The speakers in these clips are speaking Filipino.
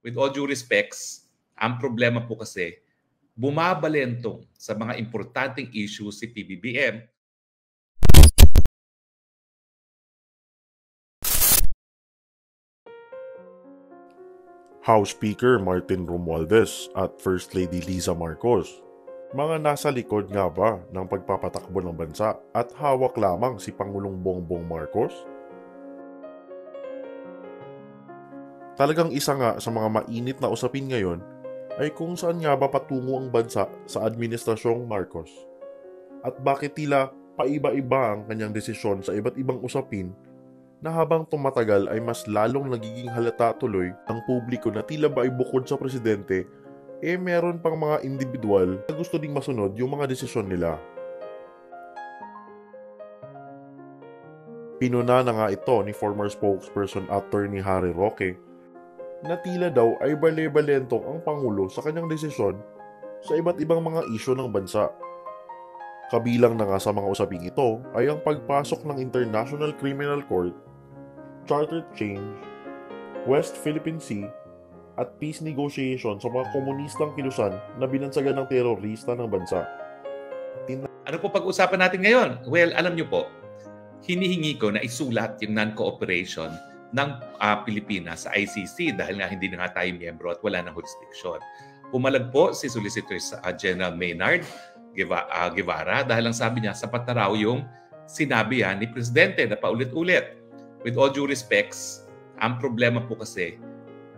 with all due respects, ang problema po kasi, bumabalentong sa mga importanteng issues si PBBM. House Speaker Martin Romualdez at First Lady Liza Marcos. Mga nasa likod nga ba ng pagpapatakbo ng bansa at hawak lamang si Pangulong Bongbong Marcos? Talagang isa nga sa mga mainit na usapin ngayon ay kung saan nga ba patungo ang bansa sa Administrasyong Marcos. At bakit tila paiba-iba ang kanyang desisyon sa iba't ibang usapin na habang tumatagal ay mas lalong nagiging halata tuloy ang publiko na tila ba ay bukod sa presidente, meron pang mga individual na gusto ding masunod yung mga desisyon nila. Pinuna na nga ito ni former spokesperson Attorney Harry Roque na tila daw ay bale-balentong ang Pangulo sa kanyang desisyon sa iba't ibang mga isyu ng bansa. Kabilang na nga sa mga usaping ito ay ang pagpasok ng International Criminal Court, charter change, West Philippine Sea, at peace negotiation sa mga komunistang kilusan na binansagan ng terorista ng bansa. Ano po pag-usapan natin ngayon? Well, alam nyo po, hinihingi ko na isulat yung non-cooperation ng Pilipinas sa ICC dahil nga hindi na nga tayo miyembro at wala ng jurisdiction. Pumalag po si Solicitor General Maynard Guevara dahil ang sabi niya, sapat na raw yung sinabi ni Presidente na paulit-ulit. With all due respects, ang problema po kasi,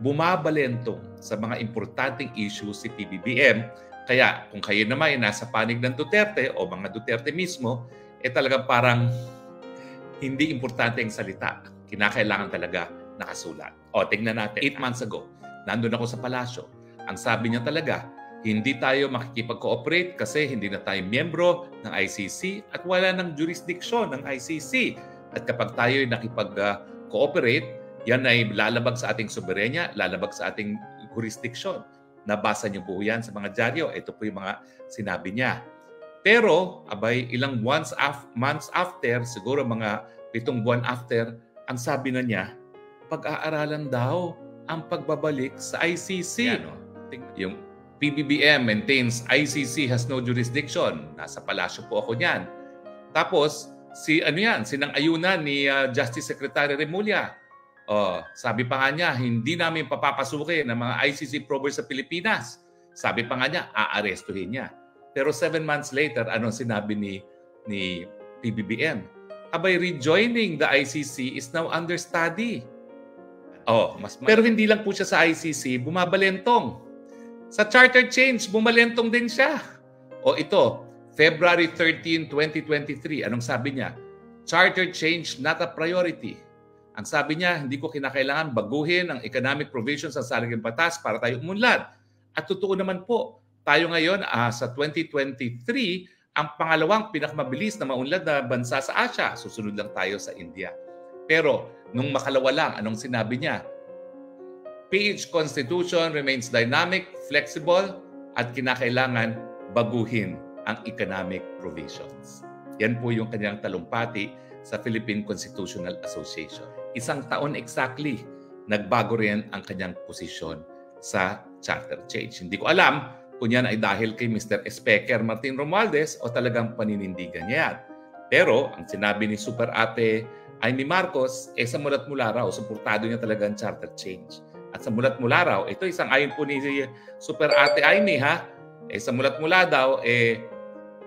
bumabalentong sa mga importanteng issues si PBBM. Kaya kung kayo naman ay nasa panig ng Duterte o mga Duterte mismo, talagang parang hindi importante ang salita. Kinakailangan talaga nakasulat. Tingnan natin. 8 months ago, nandun ako sa palasyo. Ang sabi niya talaga, hindi tayo makikipag-cooperate kasi hindi na tayo miyembro ng ICC at wala ng jurisdiction ng ICC. At kapag tayo ay nakipag-cooperate, yan ay lalabag sa ating soberenya, lalabag sa ating jurisdiction. Nabasa niyo po yan sa mga dyaryo. Ito po yung mga sinabi niya. Pero, ilang months after, siguro mga 7 buwan after, ang sabi na niya, pag-aaralan daw ang pagbabalik sa ICC. Yung PBBM maintains ICC has no jurisdiction. Nasa palasyo po ako niyan. Tapos, sinang-ayunan ni Justice Secretary Remulla. Sabi pa nga niya, hindi namin papapasukin ng mga ICC probers sa Pilipinas. Sabi pa nga niya, aarestuhin niya. Pero 7 months later, anong sinabi ni PBBM? Rejoining the ICC is now under study. Pero hindi lang po siya sa ICC, bumabalentong. Sa charter change, bumalentong din siya. Ito, February 13, 2023, anong sabi niya? Charter change not a priority. Ang sabi niya, hindi ko kinakailangan baguhin ang economic provisions sa saligang batas para tayo umunlad. At totoo naman po, tayo ngayon sa 2023, ang pangalawang pinakamabilis na maunlad na bansa sa Asia. Susunod lang tayo sa India. Pero nung makalawa lang, anong sinabi niya? PH Constitution remains dynamic, flexible, at kinakailangan baguhin ang economic provisions. Yan po yung kanyang talumpati sa Philippine Constitutional Association. 1 taon exactly, nagbago rin ang kanyang posisyon sa charter change. Hindi ko alam kung yan ay dahil kay Mr. Speaker Martin Romualdez o talagang paninindigan niya yan. Pero ang sinabi ni Super Ate Amy Marcos, sa mulat mula raw, suportado niya talaga ang charter change. At sa mulat mula raw, ito isang ayon po ni Super Ate Amy sa mulat mula daw,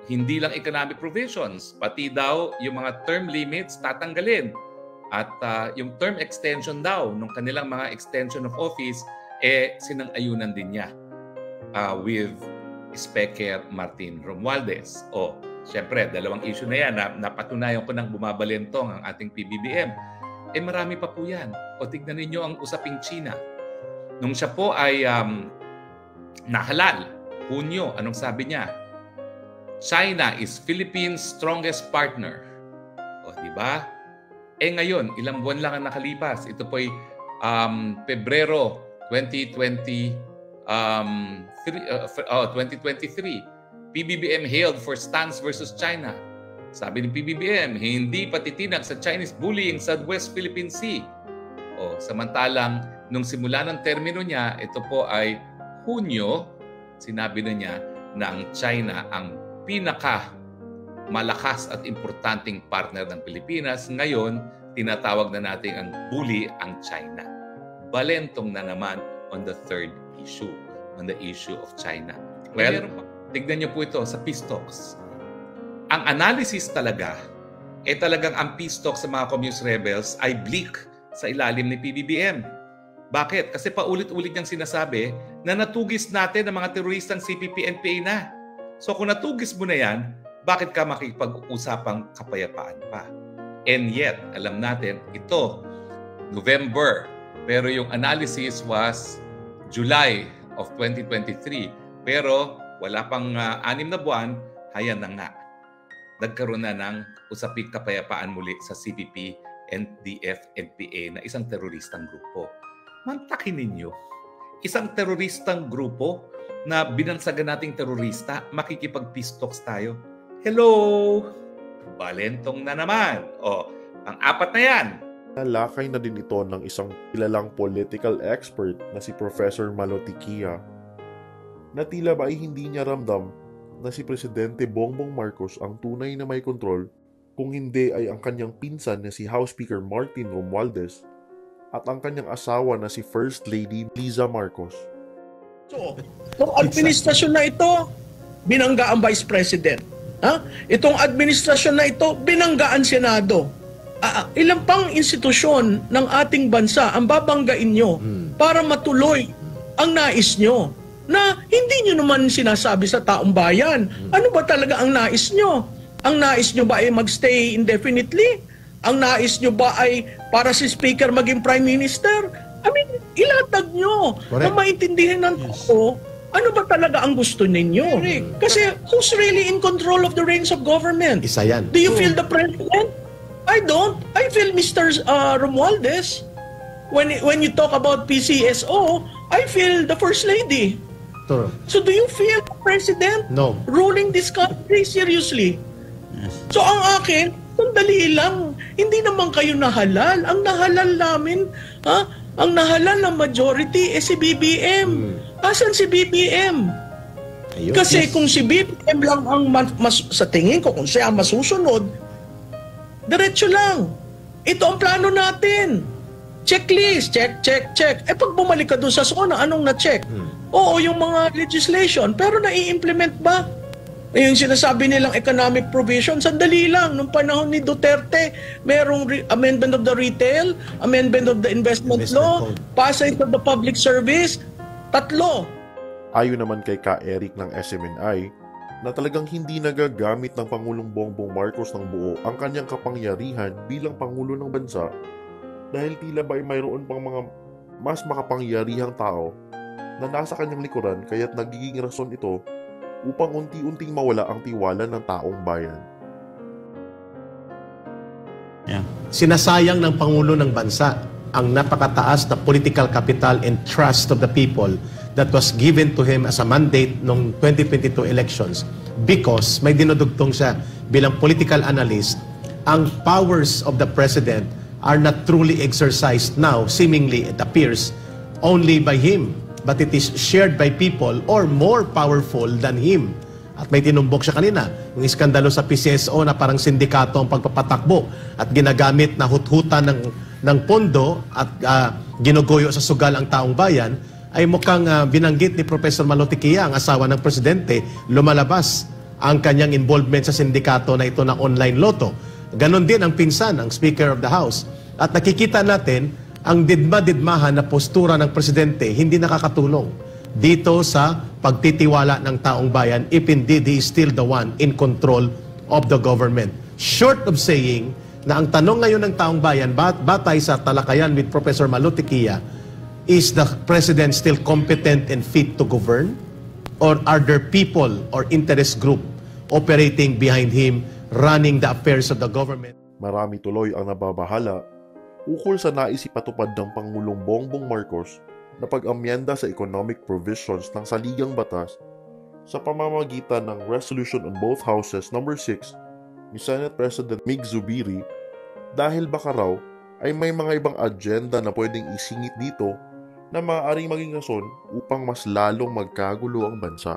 hindi lang economic provisions, pati daw yung mga term limits tatanggalin. At yung term extension daw, nung kanilang mga extension of office, sinang-ayunan din niya with Speaker Martin Romualdez. Siyempre, dalawang issue na yan. Napatunayan ko ng bumabalentong ang ating PBBM. Marami pa po yan. Tignan ninyo ang usaping China. Nung siya po ay nahalal, Hunyo, anong sabi niya? China is Philippines' strongest partner. Diba? Ngayon, ilang buwan lang ang nakalipas. Ito po ay Pebrero 2023. PBBM hailed for stance versus China. Sabi ni PBBM, hindi patitinag sa Chinese bullying sa West Philippine Sea. Samantalang nung simula ng termino niya, ito po ay Hunyo, sinabi na niya na ang China ang pinaka malakas at importanteng partner ng Pilipinas. Ngayon, tinatawag na natin ang bully ang China. Balentong na naman on the third issue, on the issue of China. Well, tignan niyo po ito sa peace talks. Ang analysis talaga, talagang ang peace talks sa mga communist rebels ay bleak sa ilalim ni PBBM. Bakit? Kasi paulit-ulit niyang sinasabi na natugis natin ang mga teroristang CPP-NPA na. So kung natugis mo na yan, bakit ka makikipag-usapang kapayapaan pa? And yet, alam natin, ito, November, pero yung analysis was July of 2023. Pero wala pang 6 na buwan, hayan na nga. Nagkaroon na ng usaping kapayapaan muli sa CPP, NDF, NPA na isang teroristang grupo. Mantakin ninyo, isang teroristang grupo na binansagan nating terorista, makikipag-peace talks tayo. Hello! Balentong na naman. O, pang-apat na yan. Nalakay na din ito ng isang kilalang political expert na si Professor Malotikia na tila ba ay hindi niya ramdam na si Presidente Bongbong Marcos ang tunay na may kontrol, kung hindi ay ang kanyang pinsan na si House Speaker Martin Romualdez at ang kanyang asawa na si First Lady Liza Marcos. So, itong administrasyon na ito, binangga ang Vice President. Itong administrasyon na ito, binangga ang Senado. Ilang pang institusyon ng ating bansa ang babanggain nyo para matuloy ang nais nyo na hindi nyo naman sinasabi sa taong bayan. Ano ba talaga ang nais nyo? Ang nais nyo ba ay magstay indefinitely? Ang nais nyo ba ay para si Speaker maging Prime Minister? I mean, ilatag nyo na maintindihan ng tao ano ba talaga ang gusto ninyo. Kasi who's really in control of the reins of government? Isa yan. Do you feel the President? I don't. I feel Mr. Romualdez. When you talk about PCSO, I feel the First Lady. So do you feel the President ruling this country seriously? So ang akin, sandali lang. Hindi naman kayo nahalal. Ang nahalal namin, ang nahalal ng majority si BBM. Asan si BBM? Ayun, kasi kung si BBM lang ang sa tingin ko, kung siya ang masusunod, diretso lang. Ito ang plano natin. Checklist, check. Pag bumalik ka doon sa zona, anong na-check? Oo, yung mga legislation, pero nai-implement ba? Yung sinasabi nilang economic provision, sandali lang. Nung panahon ni Duterte, merong amendment of the retail, amendment of the investment law, passage of the public service, 3. Ayon naman kay Ka Eric ng SMNI, na talagang hindi nagagamit ng Pangulong Bongbong Marcos ng buo ang kanyang kapangyarihan bilang Pangulo ng bansa dahil tila ba ay mayroon pang mga mas makapangyarihang tao na nasa kanyang likuran kaya't nagiging rason ito upang unti-unting mawala ang tiwala ng taong bayan. Sinasayang ng Pangulo ng bansa ang napakataas na political capital and trust of the people that was given to him as a mandate noong 2022 elections because may dinudugtong siya bilang political analyst. Ang powers of the president are not truly exercised now, seemingly it appears, only by him, but it is shared by people or more powerful than him. At may tinumbok siya kanina, yung iskandalo sa PCSO na parang sindikato ang pagpapatakbo at ginagamit na huthutan ng pondo at ginugoyo sa sugal ang taong bayan, ay mukhang binanggit ni Professor Malotikia, ang asawa ng presidente, lumalabas ang kanyang involvement sa sindikato na ito na online loto. Ganon din ang pinsan, ang Speaker of the House. At nakikita natin, ang didma-didmahan na postura ng presidente hindi nakakatulong dito sa pagtitiwala ng taong bayan if indeed he is still the one in control of the government. Short of saying na ang tanong ngayon ng taong bayan, batay sa talakayan with Professor Malotikia, is the president still competent and fit to govern? Or are there people or interest group operating behind him, running the affairs of the government? Marami tuloy ang nababahala ukol sa nais ipatupad ng Pangulong Bongbong Marcos na pag-amyenda sa economic provisions ng saligang batas sa pamamagitan ng Resolution on Both Houses No. 6 ni Senate President Mig Zubiri dahil baka raw ay may mga ibang agenda na pwedeng isingit dito na maaaring maging rason upang mas lalong magkagulo ang bansa.